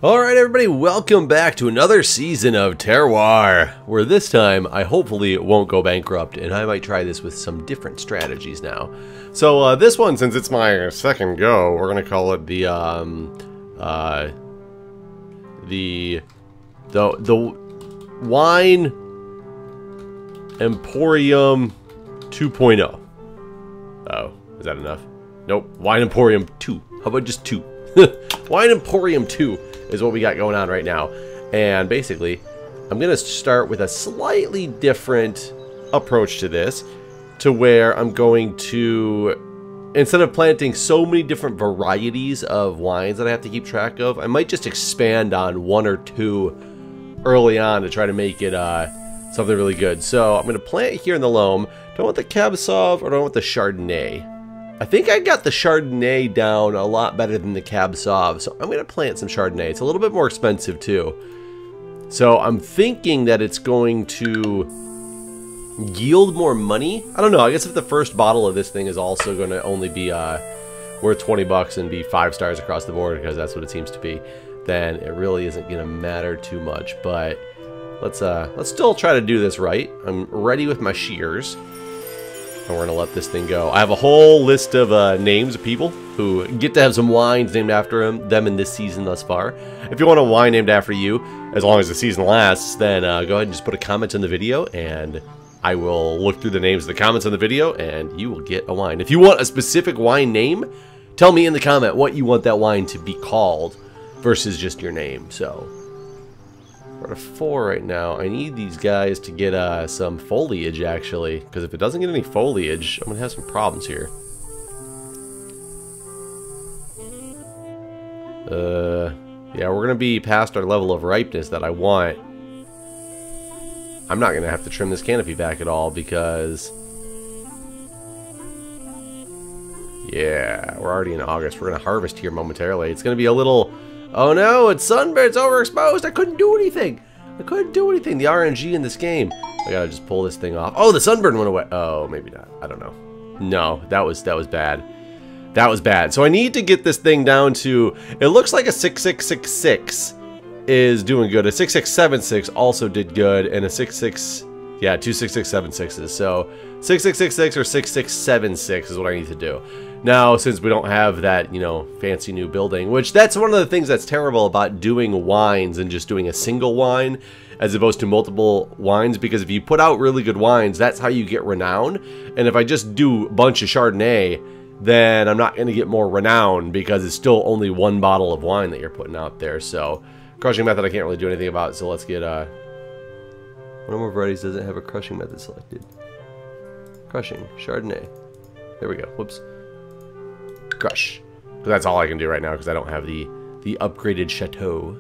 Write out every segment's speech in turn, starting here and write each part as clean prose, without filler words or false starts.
Alright everybody, welcome back to another season of Terroir, where this time I hopefully won't go bankrupt, and I might try this with some different strategies now. So this one, since it's my second go, we're going to call it the Wine Emporium 2.0. Oh, is that enough? Nope, Wine Emporium 2. How about just 2? Wine Emporium 2 is what we got going on right now. And basically, I'm going to start with a slightly different approach to this, to where I'm going to, instead of planting so many different varieties of wines that I have to keep track of, I might just expand on one or two early on to try to make it something really good. So I'm going to plant here in the loam. Do I want the Cab Sauv or do I want the Chardonnay? I think I got the Chardonnay down a lot better than the Cab Sauv, so I'm going to plant some Chardonnay. It's a little bit more expensive too. So I'm thinking that it's going to yield more money. I don't know, I guess if the first bottle of this thing is also going to only be worth 20 bucks and be 5 stars across the board, because that's what it seems to be, then it really isn't going to matter too much. But let's still try to do this right. I'm ready with my shears. And we're going to let this thing go. I have a whole list of names of people who get to have some wines named after them in this season thus far. If you want a wine named after you, as long as the season lasts, then go ahead and just put a comment in the video, and I will look through the names of the comments in the video, and you will get a wine. If you want a specific wine name, tell me in the comment what you want that wine to be called versus just your name. So we're at a 4 right now. I need these guys to get some foliage, actually, because if it doesn't get any foliage, I'm going to have some problems here. Yeah, we're going to be past our level of ripeness that I want. I'm not going to have to trim this canopy back at all because, yeah, we're already in August. We're going to harvest here momentarily. It's going to be a little... Oh no, it's sunburned, it's overexposed, I couldn't do anything. I couldn't do anything. The RNG in this game. I gotta just pull this thing off. Oh, the sunburn went away. Oh, maybe not. I don't know. No, that was bad. That was bad. So I need to get this thing down to, it looks like a 6666 is doing good. A 6676 also did good, and a 66, yeah, 2 6676s. So 6666 or 6676 is what I need to do. Now, since we don't have that, you know, fancy new building, which that's one of the things that's terrible about doing wines and just doing a single wine as opposed to multiple wines, because if you put out really good wines, that's how you get renown. And if I just do a bunch of Chardonnay, then I'm not going to get more renown because it's still only one bottle of wine that you're putting out there. So, crushing method I can't really do anything about, so let's get, one of my varieties doesn't have a crushing method selected. Crushing, Chardonnay. There we go, whoops. Crush. Because that's all I can do right now because I don't have the upgraded chateau.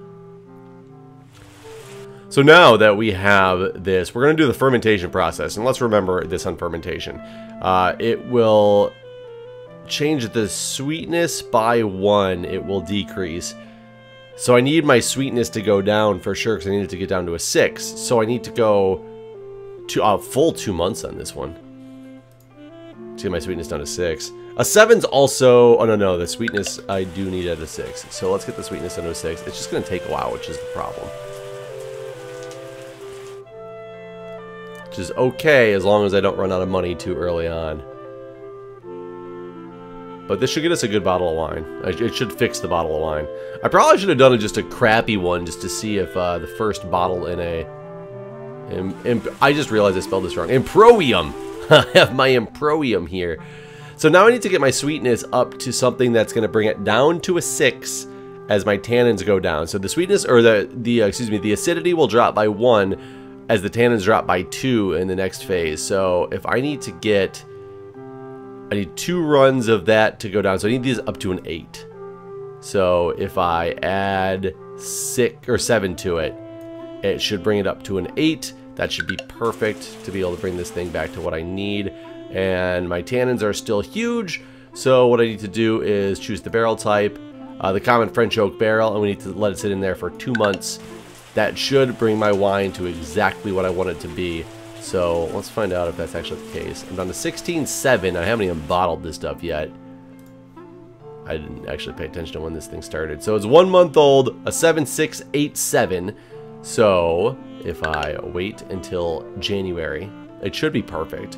So now that we have this, we're going to do the fermentation process. And let's remember this on fermentation. It will change the sweetness by 1. It will decrease. So I need my sweetness to go down for sure because I need it to get down to a 6. So I need to go to a full 2 months on this one to get my sweetness down to 6. A 7's also... Oh, no, the sweetness I do need at a 6. So let's get the sweetness down to a 6. It's just going to take a while, which is the problem. Which is okay as long as I don't run out of money too early on. But this should get us a good bottle of wine. It should fix the bottle of wine. I probably should have done just a crappy one just to see if the first bottle in a... I just realized I spelled this wrong. Improvium! I have my Improvium here. So now I need to get my sweetness up to something that's going to bring it down to a 6 as my tannins go down. So the sweetness, or the acidity will drop by 1 as the tannins drop by 2 in the next phase. So if I need to get, I need 2 runs of that to go down. So I need these up to an 8. So if I add 6 or 7 to it, it should bring it up to an 8. That should be perfect to be able to bring this thing back to what I need. And my tannins are still huge, so what I need to do is choose the barrel type, the common French oak barrel, and we need to let it sit in there for 2 months. That should bring my wine to exactly what I want it to be. So let's find out if that's actually the case. I'm down to 16.7. I haven't even bottled this stuff yet. I didn't actually pay attention to when this thing started. So it's 1 month old, a 7687. So if I wait until January, it should be perfect.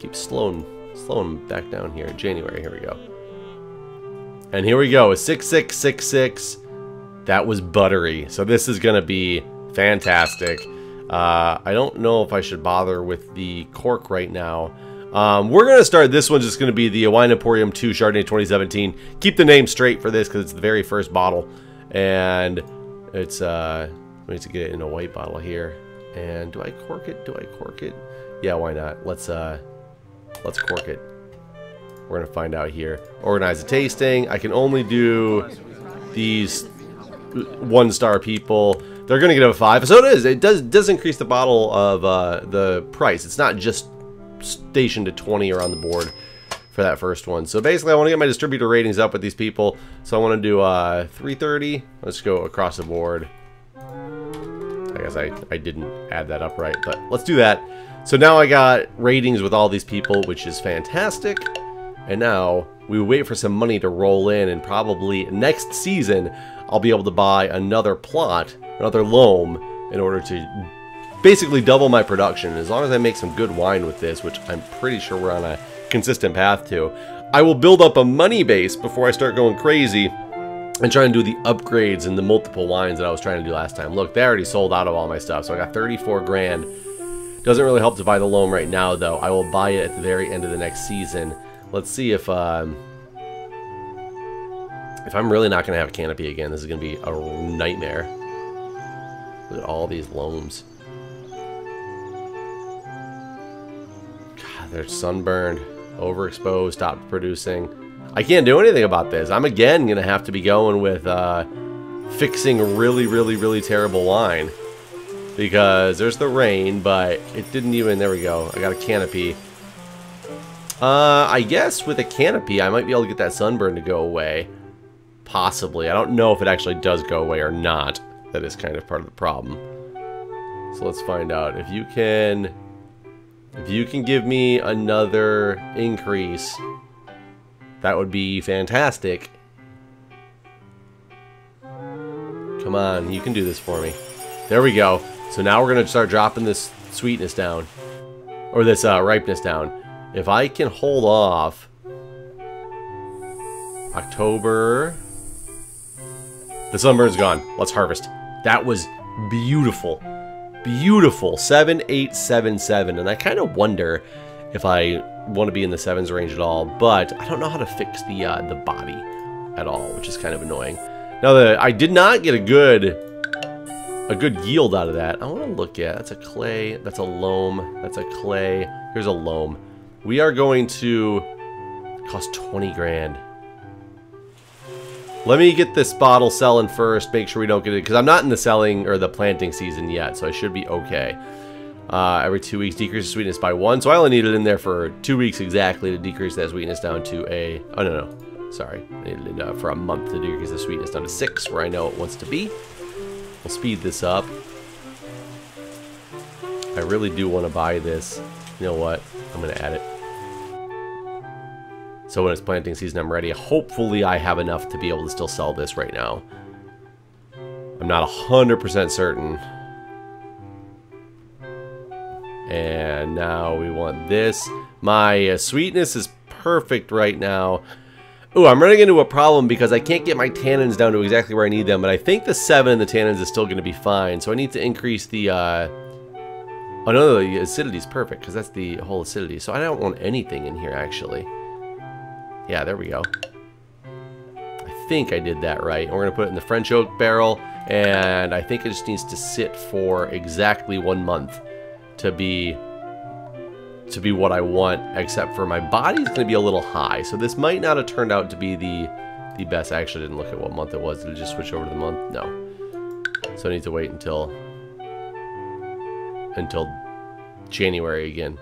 Keep slowing back down here. January, here we go. And here we go, a 6666. That was buttery. So this is gonna be fantastic. I don't know if I should bother with the cork right now. We're going to start, this one's just going to be the Wine Emporium 2 Chardonnay 2017. Keep the name straight for this because it's the very first bottle. And it's, we need to get it in a white bottle here. And do I cork it? Do I cork it? Yeah, why not? Let's cork it. We're going to find out here. Organize the tasting. I can only do these 1-star people. They're going to get a 5. So it is. It does increase the bottle of the price. It's not just stationed at 20 or on the board for that first one. So basically, I want to get my distributor ratings up with these people. So I want to do 330. Let's go across the board. I guess I didn't add that up right, but let's do that. So now I got ratings with all these people, which is fantastic. And now we wait for some money to roll in, and probably next season I'll be able to buy another plot, another loam, in order to basically double my production. As long as I make some good wine with this, which I'm pretty sure we're on a consistent path to, I will build up a money base before I start going crazy and try and do the upgrades and the multiple wines that I was trying to do last time. Look, they already sold out of all my stuff, so I got 34 grand. Doesn't really help to buy the loam right now, though. I will buy it at the very end of the next season. Let's see if I'm really not going to have a canopy again. This is going to be a nightmare. Look at all these loams. God, they're sunburned, overexposed, stopped producing. I can't do anything about this. I'm again going to have to be going with fixing really terrible wine. Because there's the rain, but it didn't even... There we go. I got a canopy. I guess with a canopy, I might be able to get that sunburn to go away. Possibly. I don't know if it actually does go away or not. That is kind of part of the problem. So let's find out. If you can give me another increase, that would be fantastic. Come on, you can do this for me. There we go. So now we're going to start dropping this sweetness down. Or this ripeness down. If I can hold off October... The sunburn's gone. Let's harvest. That was beautiful. Beautiful. 7877. And I kind of wonder if I want to be in the 7s range at all. But I don't know how to fix the body at all, which is kind of annoying. Now, I did not get a good yield out of that. I want to look at... That's a clay. That's a loam. That's a clay. Here's a loam. We are going to... Cost 20 grand. Let me get this bottle selling first. Make sure we don't get it... Because I'm not in the selling or the planting season yet. So I should be okay. Every 2 weeks, decrease the sweetness by 1. So I only need it in there for 2 weeks exactly to decrease that sweetness down to a... Oh, no. Sorry. I needed it for a month to decrease the sweetness down to 6, where I know it wants to be. We'll speed this up. I really do want to buy this. You know what? I'm going to add it. So when it's planting season, I'm ready. Hopefully I have enough to be able to still sell this right now. I'm not 100% certain. And now we want this. My sweetness is perfect right now. Ooh, I'm running into a problem because I can't get my tannins down to exactly where I need them, but I think the 7 in the tannins is still going to be fine. So I need to increase the... Oh, no, the acidity is perfect because that's the whole acidity. So I don't want anything in here, actually. Yeah, there we go. I think I did that right. And we're going to put it in the French oak barrel, and I think it just needs to sit for exactly 1 month to be what I want, except for my body's going to be a little high. So this might not have turned out to be the best. I actually didn't look at what month it was. Did it just switch over to the month? No. So I need to wait until January again.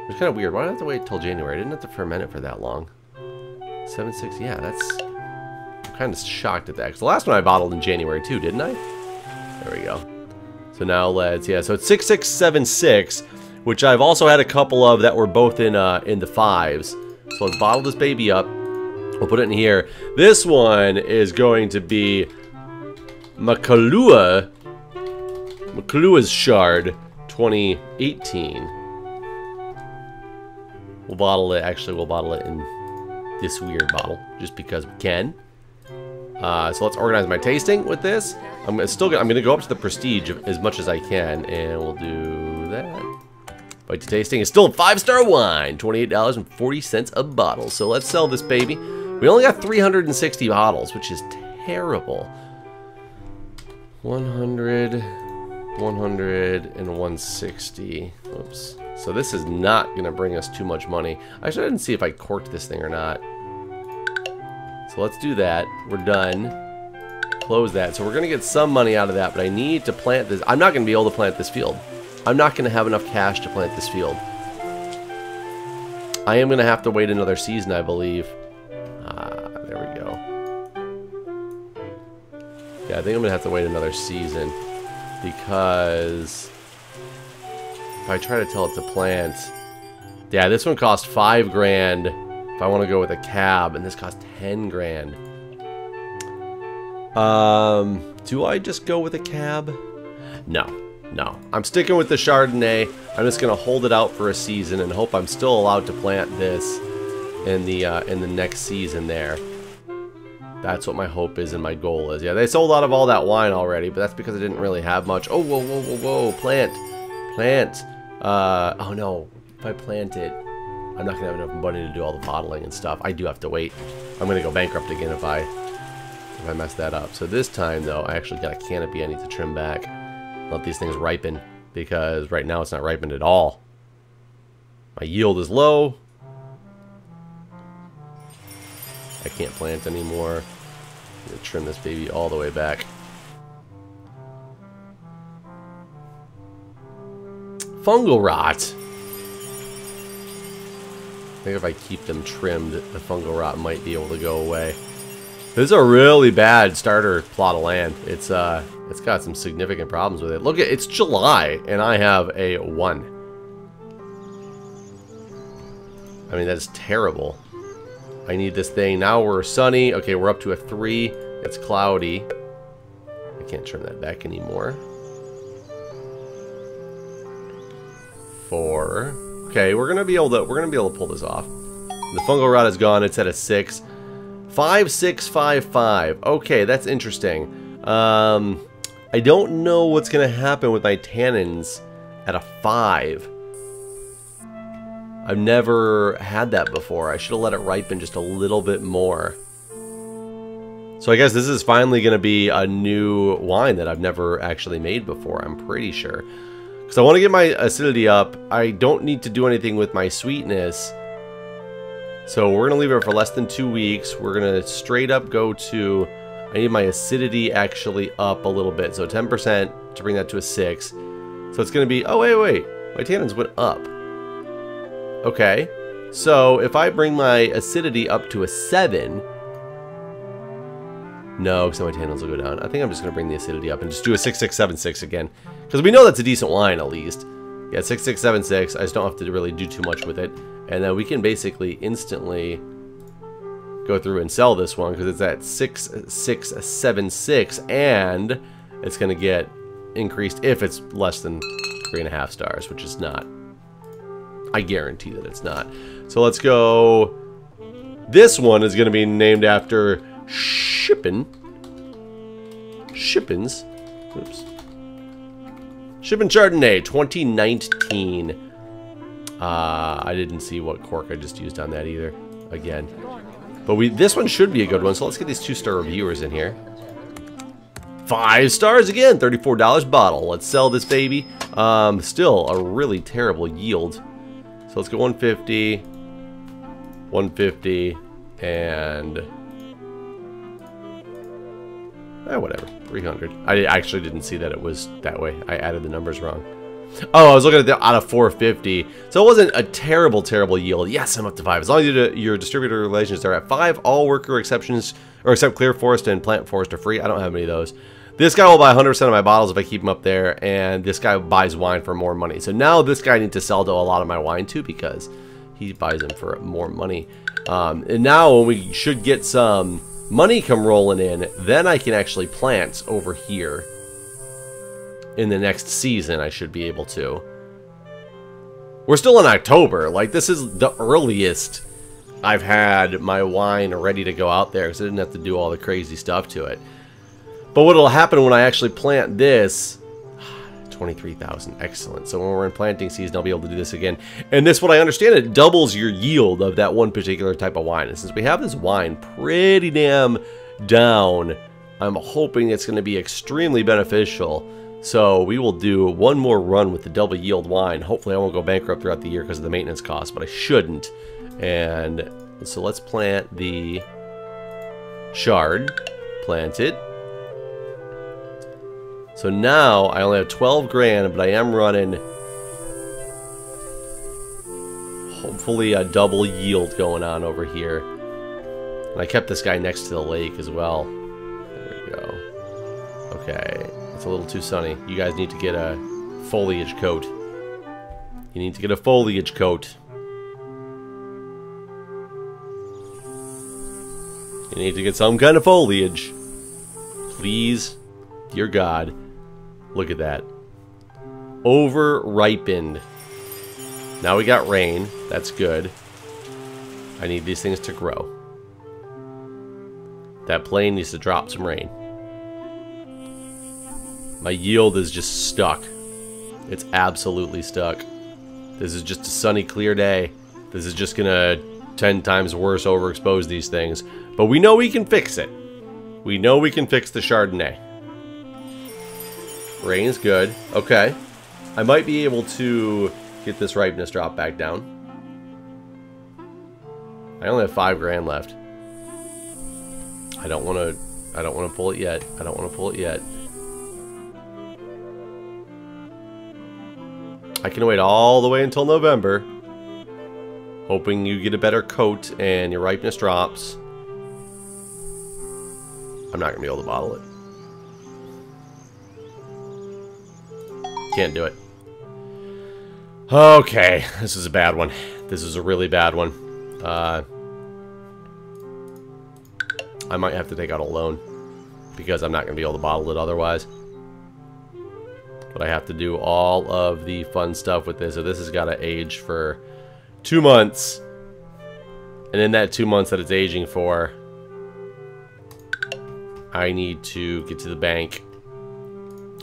It's kind of weird. Why do I have to wait until January? I didn't have to ferment it for that long. 7.6, yeah, that's... I'm kind of shocked at that. Because the last one I bottled in January too, didn't I? There we go. So now let's... Yeah, so it's 6676, which I've also had a couple of that were both in the 5s. So So let's bottle this baby up. We'll put it in here. This one is going to be Makalua's Shard 2018. We'll bottle it. Actually, we'll bottle it in this weird bottle just because we can. So let's organize my tasting with this. I'm going to go up to the prestige as much as I can, and we'll do that. Bite to tasting is still a 5-star wine, $28.40 a bottle. So let's sell this baby. We only got 360 bottles, which is terrible. 100, 100, and 160. Oops. So this is not going to bring us too much money. Actually, I didn't see if I corked this thing or not. So let's do that. We're done. Close that. So we're going to get some money out of that, but I need to plant this. I'm not going to be able to plant this field. I'm not going to have enough cash to plant this field. I am going to have to wait another season, I believe. There we go. Yeah, I think I'm going to have to wait another season because if I try to tell it to plant... Yeah, this one cost $5 grand if I want to go with a cab, and this costs 10 grand. Do I just go with a cab? No. No. I'm sticking with the Chardonnay. I'm just going to hold it out for a season and hope I'm still allowed to plant this in the next season there. That's what my hope is and my goal is. Yeah, they sold out of all that wine already, but that's because I didn't really have much. Oh, whoa, whoa, whoa, whoa. Plant. Plant. Oh, no. If I plant it, I'm not going to have enough money to do all the bottling and stuff. I do have to wait. I'm going to go bankrupt again if I mess that up. So this time, though, I actually got a canopy I need to trim back. Let these things ripen, because right now it's not ripened at all. My yield is low. I can't plant anymore. I'm going to trim this baby all the way back. Fungal rot. I think if I keep them trimmed, the fungal rot might be able to go away. This is a really bad starter plot of land. It's got some significant problems with it. Look at it's July and I have a 1. I mean, that's terrible. I need this thing. Now we're sunny. Okay, we're up to a 3. It's cloudy. I can't turn that back anymore. 4. Okay, we're gonna be able to pull this off. The fungal rot is gone. It's at a 6. 5, 6, 5, 5. Okay, that's interesting. I don't know what's gonna happen with my tannins at a 5. I've never had that before. I should have let it ripen just a little bit more. So I guess this is finally going to be a new wine that I've never actually made before, I'm pretty sure. Because I want to get my acidity up. I don't need to do anything with my sweetness. So we're going to leave it for less than 2 weeks. We're going to straight up go to... I need my acidity actually up a little bit. So 10% to bring that to a 6. So it's going to be... Oh, wait. My tannins went up. Okay, so if I bring my acidity up to a 7, no, because my tannins will go down. I think I'm just going to bring the acidity up and just do a 6, 6, 7, 6 again, because we know that's a decent wine at least. Yeah, 6, 6, 7, 6. I just don't have to really do too much with it, and then we can basically instantly go through and sell this one because it's at 6, 6, 7, 6, and it's going to get increased if it's less than 3.5 stars, which is not. I guarantee that it's not. So let's go. This one is going to be named after Shippin. Shippin's. Oops. Shippin Chardonnay 2019. I didn't see what cork I just used on that either. Again. But this one should be a good one. So let's get these 2-star reviewers in here. 5 stars again. $34 bottle. Let's sell this baby. Still a really terrible yield. So let's go 150, 150, and whatever, 300. I actually didn't see that it was that way. I added the numbers wrong. Oh, I was looking at the out of 450. So it wasn't a terrible yield. Yes, I'm up to 5. As long as your distributor relations are at 5, all worker exceptions, or except clear forest and plant forest are free. I don't have any of those. This guy will buy 100% of my bottles if I keep him up there, and this guy buys wine for more money. So now this guy needs to sell to a lot of my wine too because he buys them for more money. And now when we should get some money come rolling in, then I can actually plant over here. In the next season, I should be able to. We're still in October. Like, this is the earliest I've had my wine ready to go out there, because I didn't have to do all the crazy stuff to it. But what will happen when I actually plant this... 23,000, excellent. So when we're in planting season, I'll be able to do this again. And this, what I understand, it doubles your yield of that one particular type of wine. And since we have this wine pretty damn down, I'm hoping it's going to be extremely beneficial. So we will do one more run with the double yield wine. Hopefully I won't go bankrupt throughout the year because of the maintenance costs, but I shouldn't. And so let's plant the Chard. Plant it. So now I only have 12 grand, but I am running hopefully a double yield going on over here. And I kept this guy next to the lake as well. There we go. Okay. It's a little too sunny. You guys need to get a foliage coat. You need to get a foliage coat. You need to get some kind of foliage. Please. Dear God. Look at that. Over-ripened. Now we got rain. That's good. I need these things to grow. That plane needs to drop some rain. My yield is just stuck. It's absolutely stuck. This is just a sunny, clear day. This is just gonna 10 times worse overexpose these things. But we know we can fix it. We know we can fix the Chardonnay. Rain's good. Okay. I might be able to get this ripeness drop back down. I only have 5 grand left. I don't want to pull it yet. I don't want to pull it yet. I can wait all the way until November, hoping you get a better coat and your ripeness drops. I'm not going to be able to bottle it. Can't do it. Okay, this is a bad one. This is a really bad one. I might have to take out a loan because I'm not going to be able to bottle it otherwise. But I have to do all of the fun stuff with this. So this has got to age for 2 months. And in that 2 months that it's aging for, I need to get to the bank.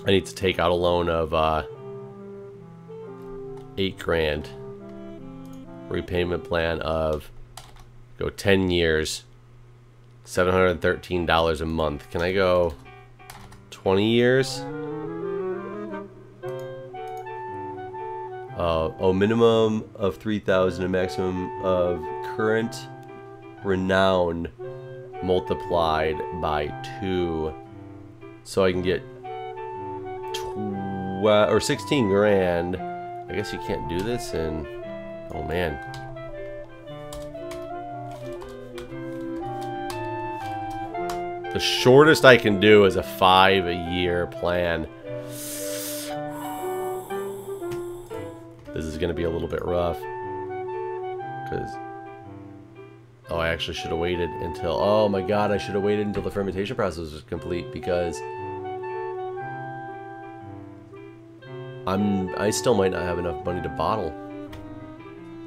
I need to take out a loan of 8 grand. Repayment plan of, go 10 years. $713 a month. Can I go 20 years? Oh, minimum of 3,000 and maximum of current renown multiplied by 2. So I can get 16 grand. I guess you can't do this and oh man. The shortest I can do is a 5-year plan. This is going to be a little bit rough. Because... oh, I actually should have waited until... oh my god, I should have waited until the fermentation process was complete because... I still might not have enough money to bottle.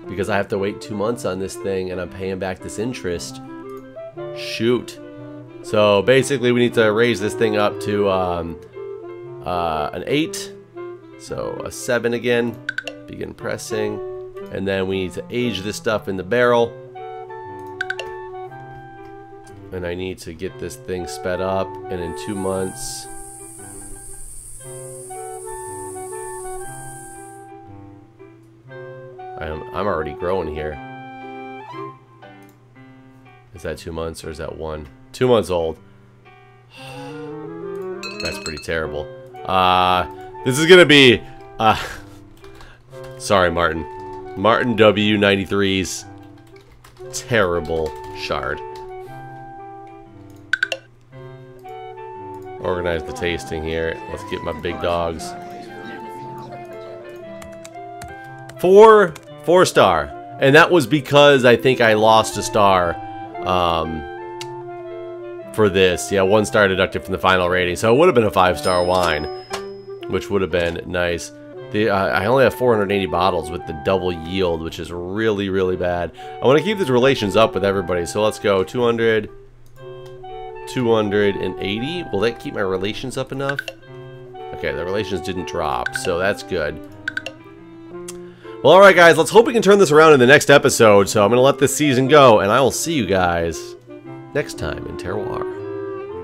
Because I have to wait 2 months on this thing and I'm paying back this interest. Shoot. So basically we need to raise this thing up to an 8. So a 7 again. Begin pressing. And then we need to age this stuff in the barrel. And I need to get this thing sped up. And in 2 months... I'm already growing here. Is that 2 months or is that 1? 2 months old. That's pretty terrible. This is gonna be sorry, Martin. Martin W93's terrible Chard. Organize the tasting here. Let's get my big dogs. 4 star. And that was because I think I lost a star for this. Yeah, 1 star deducted from the final rating. So it would have been a 5-star wine, which would have been nice. I only have 480 bottles with the double yield, which is really, really bad. I want to keep these relations up with everybody. So let's go 200, 280. Will that keep my relations up enough? Okay, the relations didn't drop, so that's good. Well, alright guys, let's hope we can turn this around in the next episode. So I'm going to let this season go, and I will see you guys next time in Terroir.